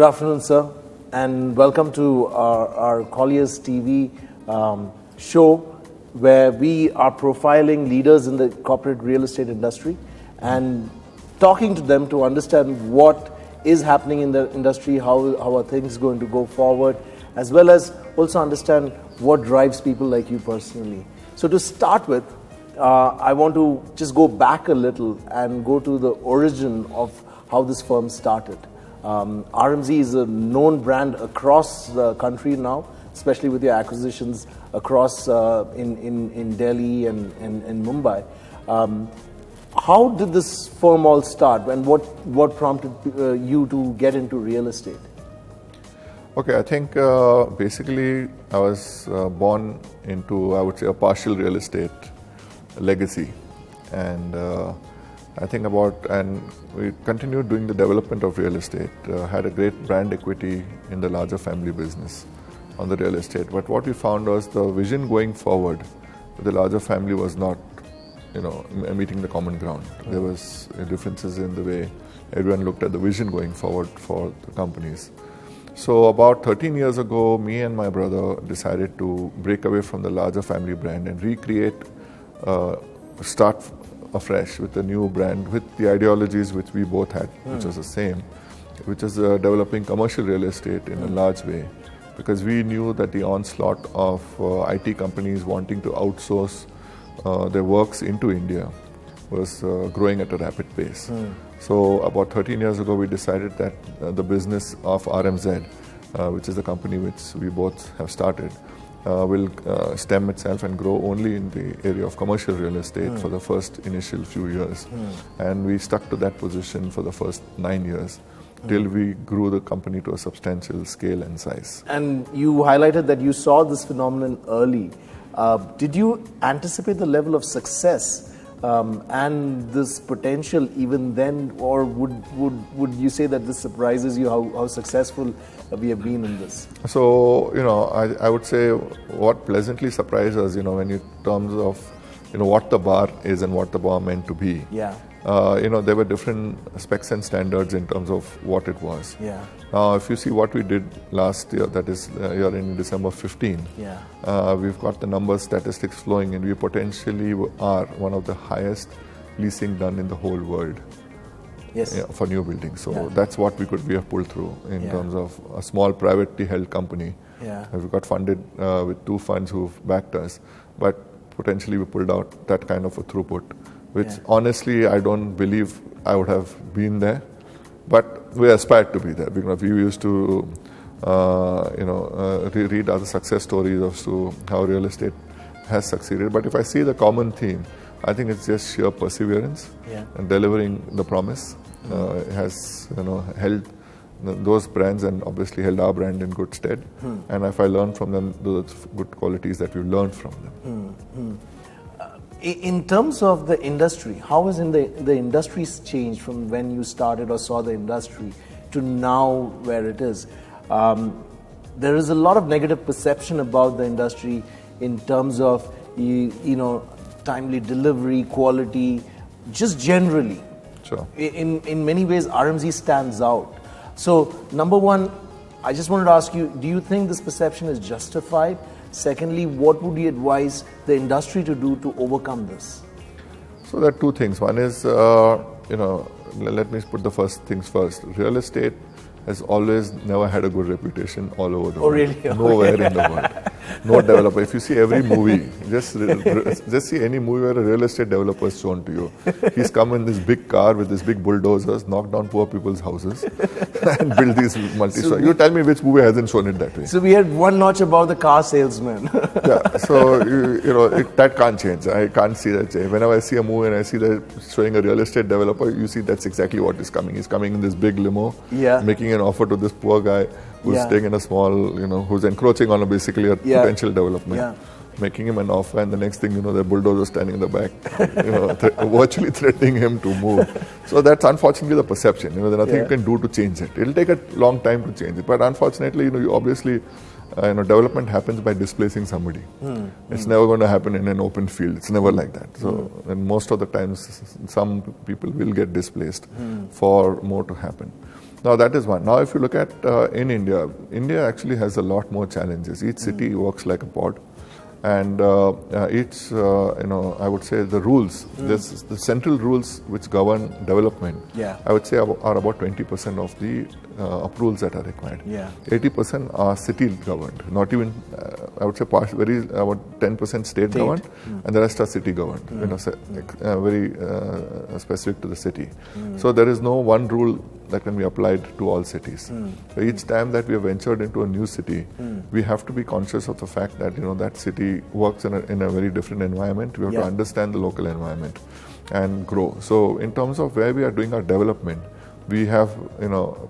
Good afternoon, sir, and welcome to our Colliers TV show, where we are profiling leaders in the corporate real estate industry and talking to them to understand what is happening in the industry, how are things going to go forward, as well as also understand what drives people like you personally. So to start with, I want to just go back a little and go to the origin of how this firm started. RMZ is a known brand across the country now, especially with your acquisitions across in Delhi and Mumbai. How did this firm all start, and what prompted you to get into real estate? Okay, I think basically I was born into, I would say, a partial real estate legacy, and I think and we continued doing the development of real estate, had a great brand equity in the larger family business on the real estate. But what we found was the vision going forward, the larger family was not, meeting the common ground. There was differences in the way everyone looked at the vision going forward for the companies. So about 13 years ago, me and my brother decided to break away from the larger family brand and recreate, start afresh with a new brand, with the ideologies which we both had, which was the same, which is developing commercial real estate in a large way. Because we knew that the onslaught of IT companies wanting to outsource their works into India was growing at a rapid pace. So about 13 years ago, we decided that the business of RMZ, which is the company which we both have started, will stem itself and grow only in the area of commercial real estate for the first initial few years. And we stuck to that position for the first 9 years till we grew the company to a substantial scale and size. And you highlighted that you saw this phenomenon early. Did you anticipate the level of success and this potential even then, or would you say that this surprises you how successful we have been in this? So, I would say what pleasantly surprised us, when in terms of, what the bar is and what the bar meant to be. Yeah. There were different specs and standards in terms of what it was. Yeah. Now, if you see what we did last year, that is year in December 15, we've got the numbers, statistics flowing, and we potentially are one of the highest leasing done in the whole world. Yes. For new buildings. So that's what we have pulled through in terms of a small privately held company. Yeah. We got funded with 2 funds who've backed us, but potentially we pulled out that kind of a throughput, which honestly I don't believe I would have been there, but we aspired to be there. Because we used to read other success stories as to how real estate has succeeded. But if I see the common theme, I think it's just sheer perseverance and delivering the promise. Has held those brands and obviously held our brand in good stead. And if I learn from them, those good qualities that we've learned from them. In terms of the industry, how has the industry's changed from when you started or saw the industry to now where it is? There is a lot of negative perception about the industry in terms of timely delivery, quality, just generally. Sure. In many ways, RMZ stands out. So, number one, I just wanted to ask you, do you think this perception is justified? Secondly, what would you advise the industry to do to overcome this? So there are 2 things. One is, let me put the first things first. Real estate has always never had a good reputation all over the world. Oh, really? Nowhere in the world. No developer. If you see every movie, just see any movie where a real estate developer is shown to you. He's come in this big car with this big bulldozers, knock down poor people's houses and build these multi-story. You tell me which movie hasn't shown it that way. So we had one notch above the car salesman. So that can't change. I can't see that change. Whenever I see a movie and I see that showing a real estate developer, you see that's exactly what is coming. He's coming in this big limo, making an offer to this poor guy who's staying in a small, who's encroaching on basically a potential development, making him an offer, and the next thing the bulldozer standing in the back, virtually threatening him to move. So that's unfortunately the perception. There's nothing you can do to change it. It'll take a long time to change it, but unfortunately, you obviously, development happens by displacing somebody. It's never going to happen in an open field. It's never like that. So, and most of the times, some people will get displaced for more to happen. Now that is one. Now if you look at in India, India actually has a lot more challenges. Each city works like a pod, and I would say the rules, there's the central rules which govern development. Yeah. I would say are about 20% of the approvals that are required. Yeah. 80% are city governed, not even I would say about 10% state governed, and the rest are city governed. Very specific to the city. So there is no one rule that can be applied to all cities. So each time that we have ventured into a new city, we have to be conscious of the fact that that city works in a very different environment. We have to understand the local environment and grow. So in terms of where we are doing our development, we have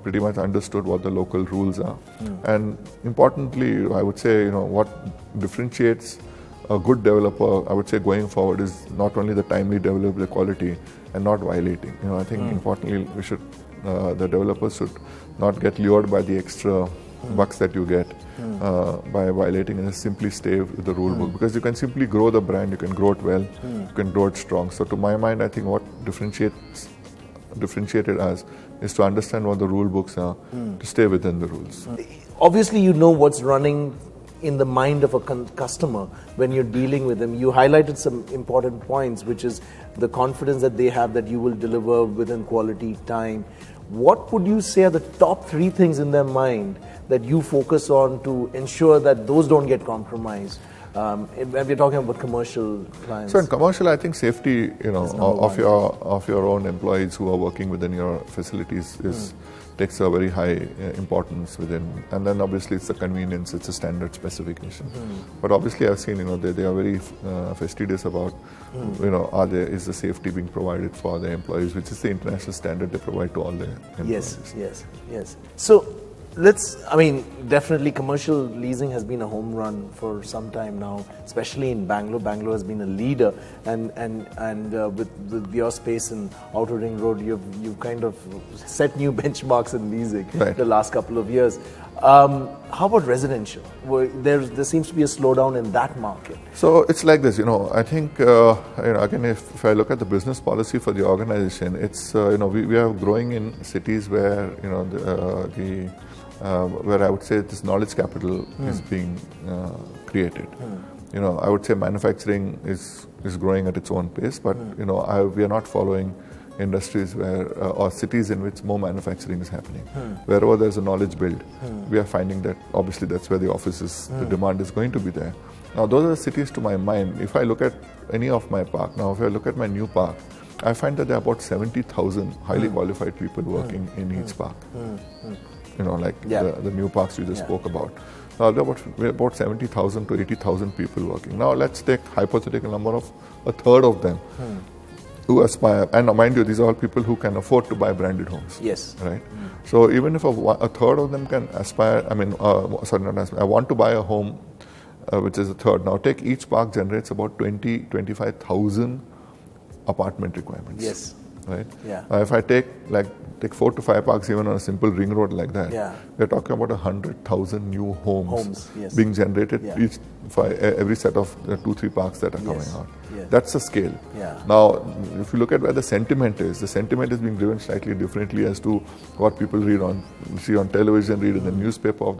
pretty much understood what the local rules are, and importantly, I would say what differentiates a good developer, I would say going forward, is not only the timely delivery, the quality, and not violating. I think importantly, we should the developers should not get lured by the extra bucks that you get by violating, and just simply stay with the rule book, because you can simply grow the brand, you can grow it well, you can grow it strong. So to my mind, I think what differentiated us is to understand what the rule books are, to stay within the rules. Obviously, you know what's running in the mind of a customer when you're dealing with them. You highlighted some important points, which is the confidence that they have that you will deliver within quality time. What would you say are the top 3 things in their mind that you focus on to ensure that those don't get compromised? When we're talking about commercial clients. So in commercial, I think safety, of your own employees who are working within your facilities takes a very high importance within, and then obviously it's the convenience, it's a standard specification. But obviously I've seen, they are very fastidious about, is the safety being provided for the employees, which is the international standard they provide to all the employees. Yes. So definitely commercial leasing has been a home run for some time now, especially in Bangalore. Bangalore has been a leader, and with your space in Outer Ring Road, you've kind of set new benchmarks in leasing the last couple of years. How about residential? There seems to be a slowdown in that market. So it's like this, I think, again, if I look at the business policy for the organization, it's, we are growing in cities where, where I would say this knowledge capital is being created. I would say manufacturing is growing at its own pace, but we are not following industries where or cities in which more manufacturing is happening. Wherever there's a knowledge build, we are finding that obviously that's where the offices, the demand is going to be there. Now those are the cities to my mind. If I look at any of my park, now if I look at my new park, I find that there are about 70,000 highly qualified people working in each park. The new parks you just spoke about. Now there are about 70,000 to 80,000 people working. Now let's take hypothetical number of a third of them who aspire, and mind you, these are all people who can afford to buy branded homes. Yes. Right. So even if a third of them can aspire, I want to buy a home, which is a third. Now take each park generates about 25,000 apartment requirements. Yes. Right. Yeah. If I take 4 to 5 parks even on a simple ring road like that, we're talking about 100,000 new homes being generated each for every set of 2-3 parks that are coming out. That's the scale. Now, if you look at where the sentiment is being driven slightly differently as to what people see on television, read in the newspaper of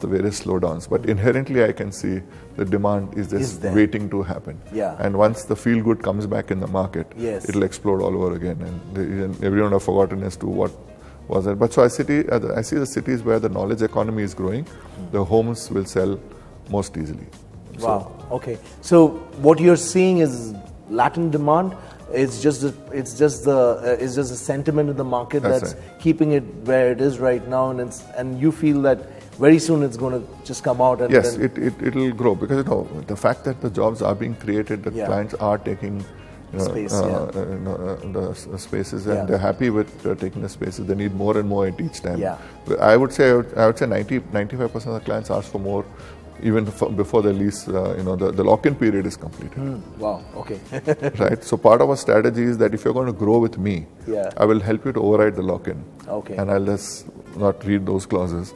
the various slowdowns. But inherently, I can see the demand is just waiting to happen. And once the feel good comes back in the market, it'll explode all over again, and everyone have forgotten as to what was it. But so I see the cities where the knowledge economy is growing, the homes will sell most easily. Wow. Okay. So what you're seeing is latent demand. It's just the sentiment in the market that's keeping it where it is right now, and you feel that very soon it's going to just come out. And yes, it'll grow, because the fact that the jobs are being created, the clients are taking the spaces, and they're happy with taking the spaces. They need more and more at each time. I would say 95% of the clients ask for more even before the lease, the lock-in period is completed. Wow, okay. Right, so part of our strategy is that if you're going to grow with me, I will help you to override the lock-in. Okay. And I'll just not read those clauses,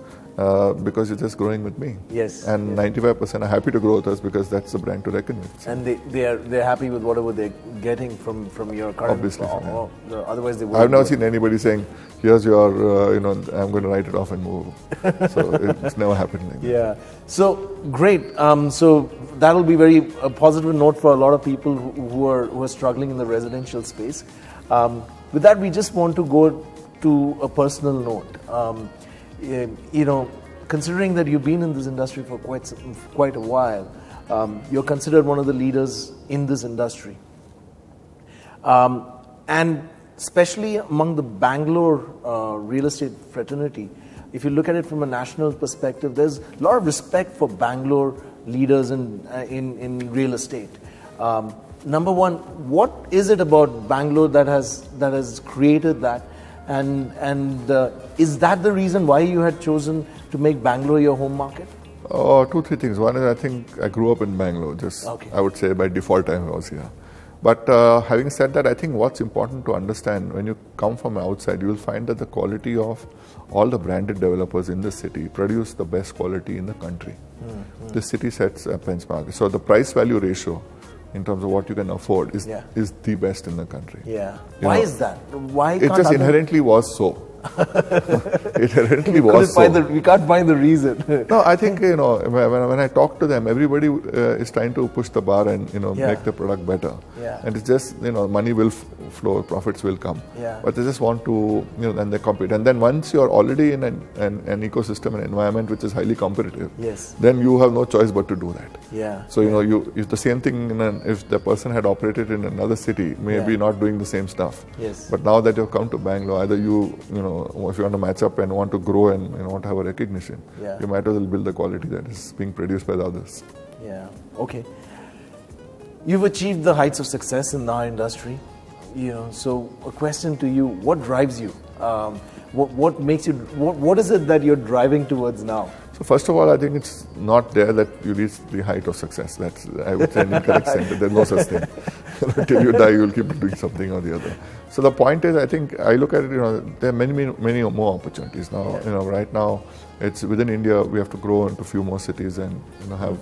because you're just growing with me. Yes. And 95% are happy to grow with us because that's the brand to reckon with. And they're happy with whatever they're getting from your current. Obviously, otherwise they wouldn't. I've never seen anybody saying, "Here's your, I'm going to write it off and move." So it's never happened like that. Yeah. So great. So that'll be a positive note for a lot of people who are struggling in the residential space. With that, we just want to go to a personal note. Considering that you've been in this industry for quite a while, you're considered one of the leaders in this industry. And especially among the Bangalore real estate fraternity, if you look at it from a national perspective, there's a lot of respect for Bangalore leaders in real estate. Number one, what is it about Bangalore that has created that? And is that the reason why you had chosen to make Bangalore your home market? Two, three things. One is I think I grew up in Bangalore. I would say by default I was here. But having said that, I think what's important to understand when you come from outside, you will find that the quality of all the branded developers in the city produce the best quality in the country. The city sets a benchmark. So the price value ratio in terms of what you can afford is the best in the country. Yeah. Why is that? Why it just inherently was so. It inherently was so. We can't find the reason. No, I think when I talk to them, everybody is trying to push the bar and make the product better. Yeah. And it's just money will flow, profits will come. Yeah. But they just want to and they compete. And then once you're already in an ecosystem, an environment which is highly competitive, then you have no choice but to do that. Yeah. So if the same thing if the person had operated in another city, maybe not doing the same stuff. Yes. But now that you've come to Bangalore, either if you want to match up and want to grow and want to have a recognition, you might as well build the quality that is being produced by the others. Yeah. Okay. You've achieved the heights of success in our industry. So a question to you: what drives you? What makes you? What is it that you're driving towards now? So first of all, I think it's not there that you reach the height of success. That's, I would say, an incorrect sentence. There's no such thing. Till you die, you'll keep doing something or the other. So the point is, I think I look at it. There are many more opportunities now. Right now, it's within India. We have to grow into a few more cities and have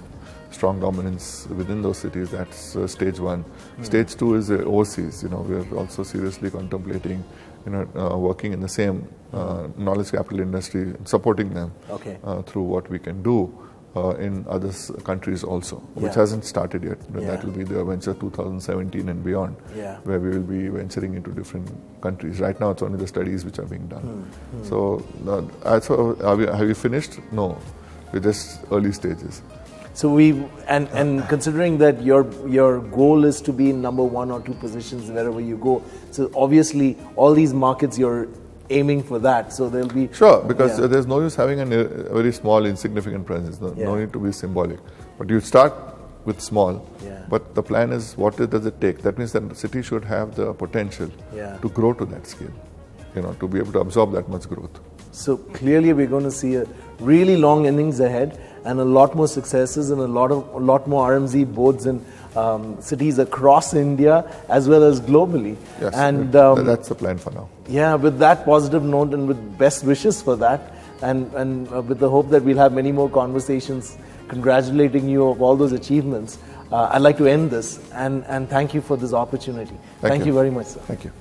strong dominance within those cities. That's stage one. Stage two is overseas. We're also seriously contemplating working in the same knowledge capital industry, supporting them through what we can do in other countries also, which hasn't started yet. That will be the venture 2017 and beyond, where we will be venturing into different countries. Right now, it's only the studies which are being done. So, have you finished? No, we're just early stages. So and considering that your goal is to be in number 1 or 2 positions wherever you go, so obviously all these markets you're aiming for that. So there'll be because there's no use having a very small insignificant presence. No need to be symbolic. But you start with small. But the plan is does it take? That means that the city should have the potential to grow to that scale. To be able to absorb that much growth. So clearly we're going to see a really long innings ahead and a lot more successes and a lot more RMZ boards in cities across India as well as globally. Yes, and that's the plan for now. Yeah, with that positive note and with best wishes for that and with the hope that we'll have many more conversations congratulating you of all those achievements, I'd like to end this and thank you for this opportunity. Thank you very much, sir. Thank you.